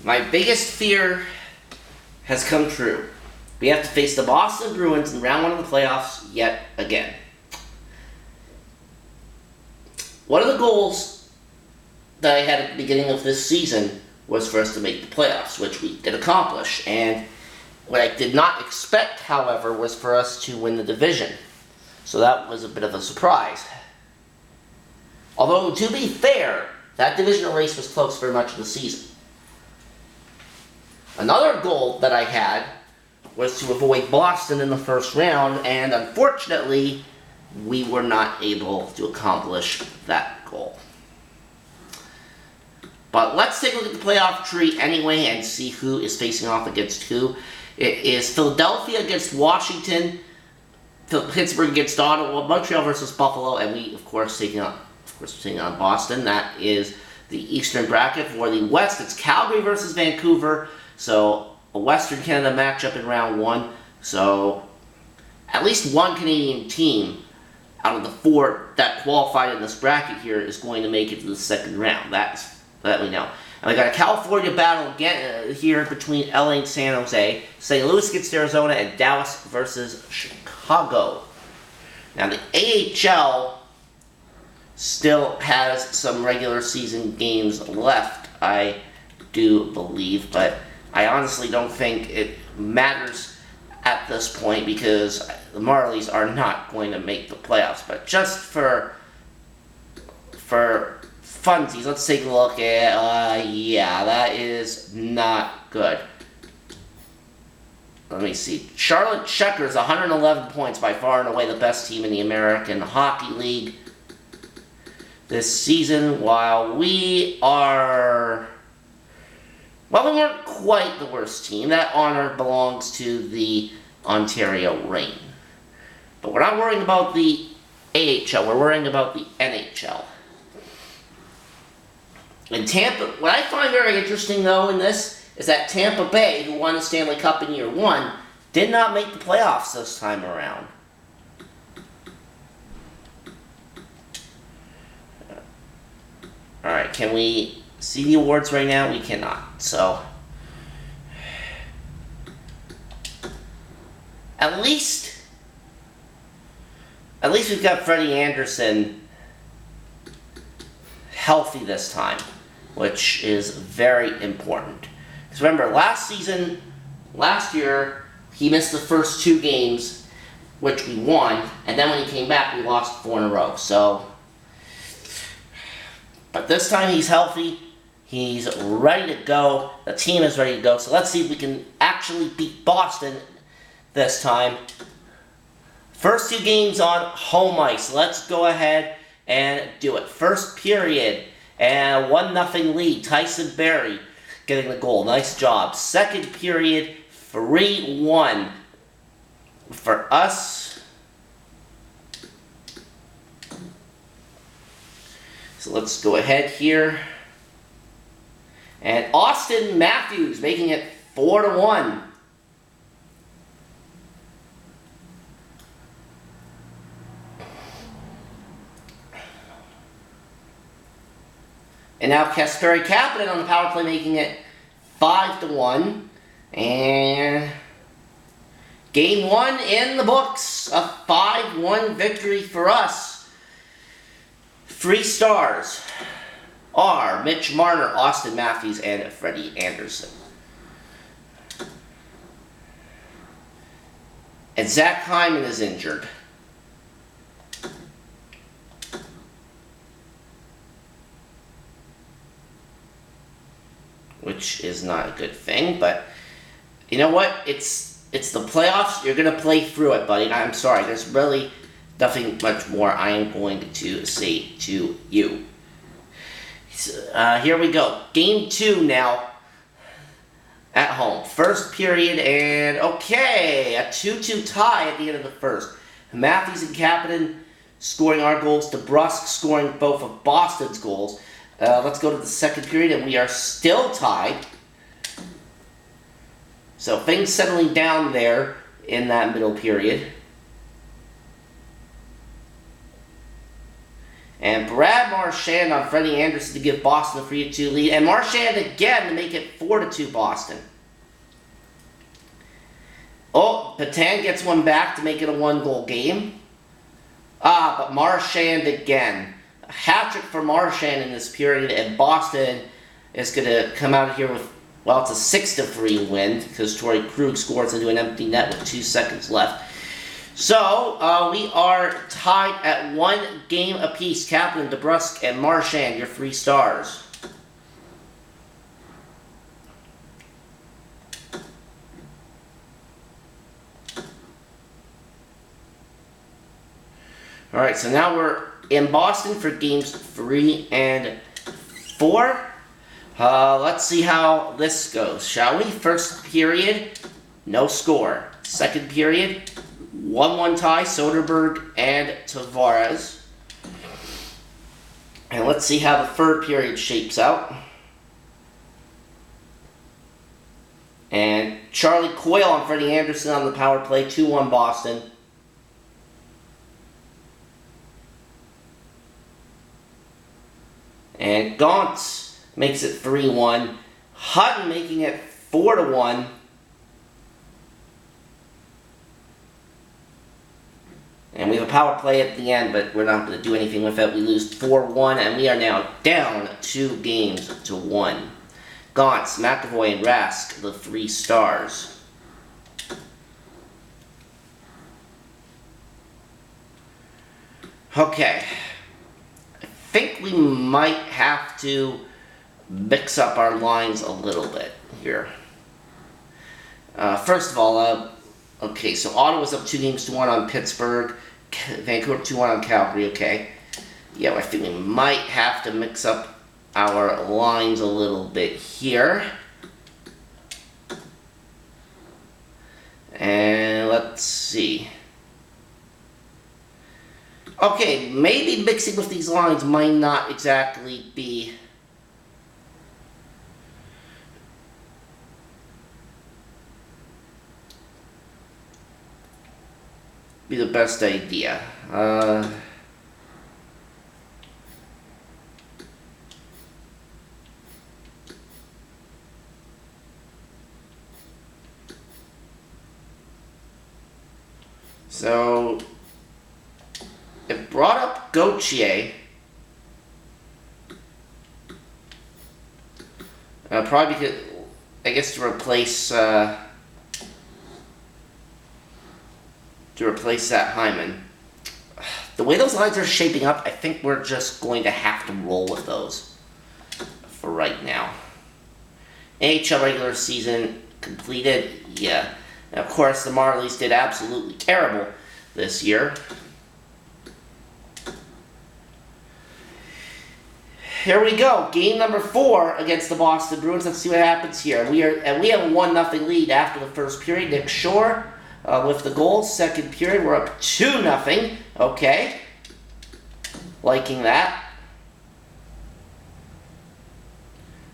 My biggest fear has come true. We have to face the Boston Bruins in round 1 of the playoffs yet again. One of the goals that I had at the beginning of this season was for us to make the playoffs, which we did accomplish. And what I did not expect, however, was for us to win the division. So that was a bit of a surprise. Although, to be fair, that divisional race was close very much in the season. Another goal that I had was to avoid Boston in the first round, and unfortunately, we were not able to accomplish that goal. But let's take a look at the playoff tree anyway and see who is facing off against who. It is Philadelphia against Washington, Pittsburgh against Ottawa, Montreal versus Buffalo, and we, of course, taking on Boston. That is the Eastern bracket. For the West, it's Calgary versus Vancouver. So a Western Canada matchup in round 1. So at least one Canadian team out of the 4 that qualified in this bracket here is going to make it to the second round. That we know. And we got a California battle again here between LA and San Jose. St. Louis against Arizona, and Dallas versus Chicago. Now the AHL still has some regular season games left, I do believe, but I honestly don't think it matters at this point because the Marlies are not going to make the playoffs. But just for funsies, let's take a look at, yeah, that is not good. Let me see. Charlotte Checkers, 111 points, by far and away the best team in the American Hockey League this season, while we are... Well, we weren't quite the worst team. That honor belongs to the Ontario Reign. But we're not worrying about the AHL, we're worrying about the NHL. And Tampa, what I find very interesting, though, in this, is that Tampa Bay, who won the Stanley Cup in year 1, did not make the playoffs this time around. Alright, can we see the awards right now? We cannot, so... At least we've got Freddie Anderson healthy this time, which is very important. Because remember, last year, he missed the first 2 games, which we won, and then when he came back, we lost 4 in a row, so... But this time he's healthy, he's ready to go, the team is ready to go, so let's see if we can actually beat Boston this time. First 2 games on home ice, let's go ahead and do it. First period, and 1-0 lead, Tyson Barrie getting the goal, nice job. Second period, 3-1 for us. So let's go ahead here. And Austin Matthews making it 4-1. And now Kasperi Kapanen on the power play making it 5-1. And game 1 in the books. A 5-1 victory for us. 3 stars are Mitch Marner, Austin Matthews, and Freddie Anderson. And Zach Hyman is injured. Which is not a good thing, but you know what? It's the playoffs. You're going to play through it, buddy. I'm sorry. There's really nothing much more I am going to say to you. Here we go. Game 2 now at home. First period, and okay, a 2-2 tie at the end of the first. Matthews and Kapanen scoring our goals. DeBrusque scoring both of Boston's goals. Let's go to the second period, and we are still tied. So things settling down there in that middle period. And Brad Marchand on Freddie Anderson to give Boston a 3-2 lead. And Marchand again to make it 4-2 Boston. Oh, Patan gets one back to make it a 1-goal game. But Marchand again. A hat-trick for Marchand in this period, and Boston is going to come out here with, well, it's a 6-3 win, because Torrey Krug scores into an empty net with 2 seconds left. So, we are tied at 1 game apiece. Kaplan, DeBrusk, and Marchand, your 3 stars. Alright, so now we're in Boston for games 3 and 4. Let's see how this goes, shall we? First period, no score. Second period, 1-1 tie, Soderberg and Tavares. And let's see how the third period shapes out. And Charlie Coyle on Freddie Anderson on the power play, 2-1 Boston. And Gauntz makes it 3-1. Hutton making it 4-1. And we have a power play at the end, but we're not going to do anything with it. We lose 4-1, and we are now down 2 games to 1. Gauntz, McAvoy, and Rask, the 3 stars. Okay. I think we might have to mix up our lines a little bit here. First of all, okay, so Ottawa's up 2-1 on Pittsburgh. Vancouver 2-1 on Calgary, okay. Yeah, I think we might have to mix up our lines a little bit here. And let's see. Okay, maybe mixing with these lines might not exactly be the best idea. So it brought up Gauthier. Probably because, I guess, to replace that Hyman. The way those lines are shaping up, I think we're just going to have to roll with those for right now. NHL regular season completed, yeah. And of course, the Marlies did absolutely terrible this year. Here we go, game number 4 against the Boston Bruins. Let's see what happens here. We have a 1-0 lead after the first period. Nick Shore with the goal. Second period, we're up 2-0. Okay, liking that.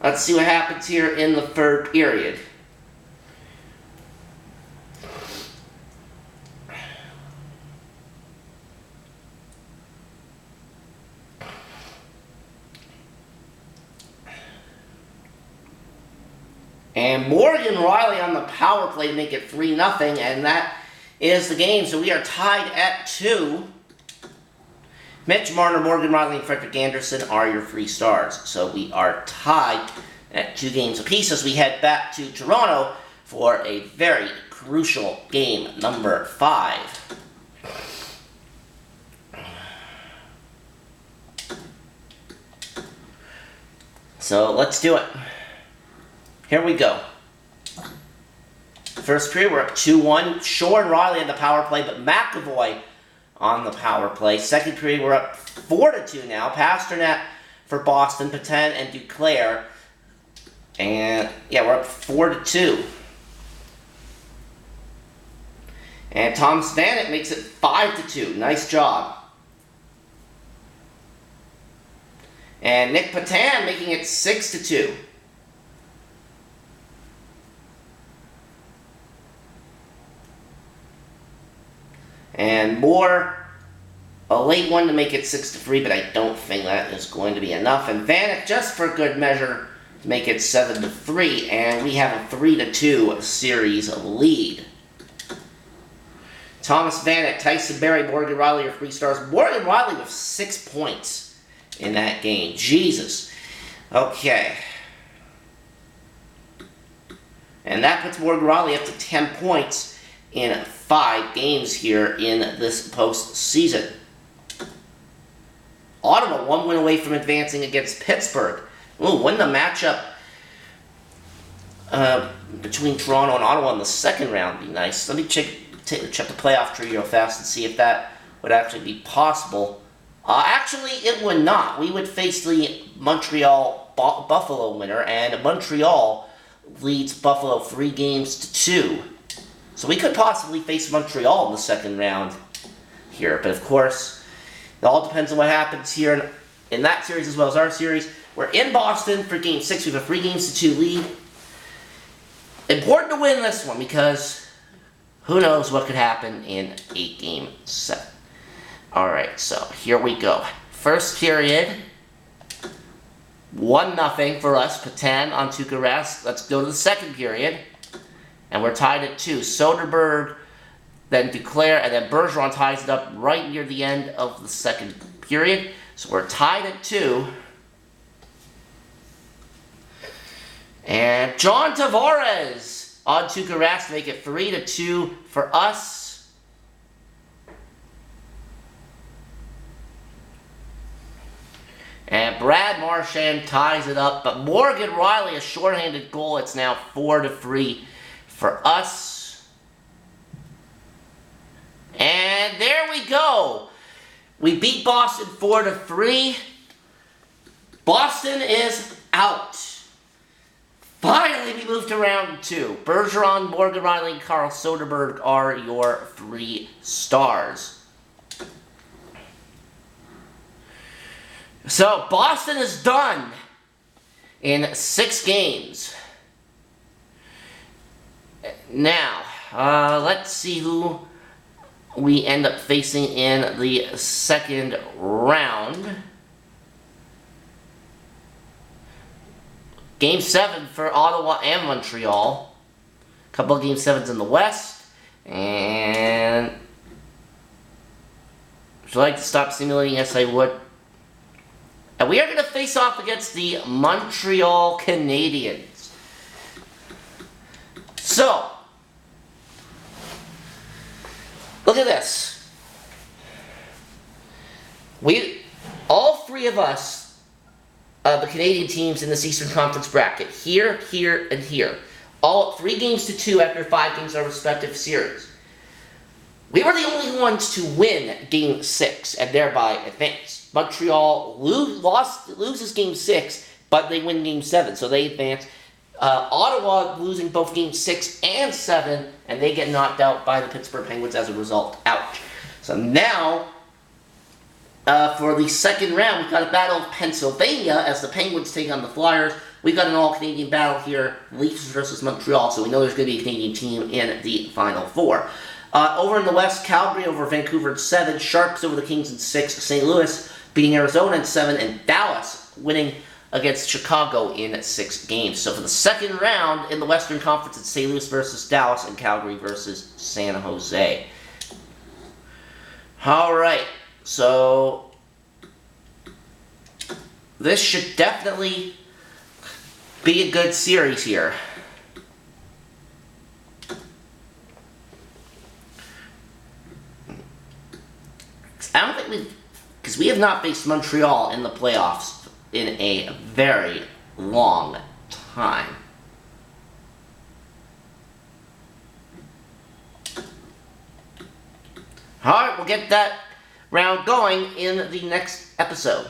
Let's see what happens here in the third period. And Morgan Riley on the power play to make it 3-0, and that is the game. So we are tied at 2. Mitch Marner, Morgan Riley, and Frederick Anderson are your 3 stars. So we are tied at 2 games apiece as we head back to Toronto for a very crucial game number 5. So let's do it. Here we go. First period, we're up 2-1. Shore and Riley on the power play, but McAvoy on the power play. Second period, we're up 4-2 now. Pasternak for Boston, Patan and Duclair. And, yeah, we're up 4-2. And Tom Stanek makes it 5-2. Nice job. And Nick Patan making it 6-2. And more a late one to make it 6-3, but I don't think that is going to be enough. And Vanek, just for good measure, to make it 7-3, and we have a 3-2 series lead. Thomas Vanek, Tyson Berry, Morgan Riley are 3 stars. Morgan Riley with 6 points in that game. Jesus. Okay. And that puts Morgan Riley up to 10 points in 5 games here in this postseason. Ottawa 1 win away from advancing against Pittsburgh. Ooh, win the matchup between Toronto and Ottawa in the second round would be nice. Let me check the playoff tree real fast and see if that would actually be possible. Actually, it would not. We would face the Montreal-Buffalo winner, and Montreal leads Buffalo 3-2. So we could possibly face Montreal in the second round here, but of course, it all depends on what happens here in that series as well as our series. We're in Boston for Game 6. We have a 3-2 lead. Important to win this one because who knows what could happen in a Game 7. Alright, so here we go. First period, 1-0 for us. Patan on Tuukka Rask. Let's go to the second period. And we're tied at 2. Soderberg, then Duclair, and then Bergeron ties it up right near the end of the second period. So we're tied at 2. And John Tavares on Tuukka Rask to make it 3-2 for us. And Brad Marchand ties it up, but Morgan Riley, a shorthanded goal. It's now 4-3 for us. And there we go. We beat Boston 4-3. Boston is out. Finally, we moved to round 2. Bergeron, Morgan Riley, and Carl Soderberg are your 3 stars. So, Boston is done in 6 games. Now, let's see who we end up facing in the second round. Game 7 for Ottawa and Montreal. A couple of Game 7s in the West. And would you like to stop simulating? Yes, I would. And we are going to face off against the Montreal Canadiens. So, look at this. All 3 of us, the Canadian teams in this Eastern Conference bracket, here, here, and here, all 3-2 after 5 games of our respective series. We were the only ones to win Game 6 and thereby advance. Montreal loses Game 6, but they win Game 7, so they advance. Ottawa losing both Game 6 and 7, and they get knocked out by the Pittsburgh Penguins as a result. Ouch. So now, for the second round, we've got a battle of Pennsylvania as the Penguins take on the Flyers. We've got an all-Canadian battle here, Leafs versus Montreal, so we know there's going to be a Canadian team in the Final Four. Over in the West, Calgary over Vancouver in 7, Sharks over the Kings in 6, St. Louis beating Arizona in 7, and Dallas winning against Chicago in 6 games. So for the second round in the Western Conference, it's St. Louis versus Dallas and Calgary versus San Jose. Alright, so this should definitely be a good series here. I don't think because we have not faced Montreal in the playoffs in a very long time. Alright, we'll get that round going in the next episode.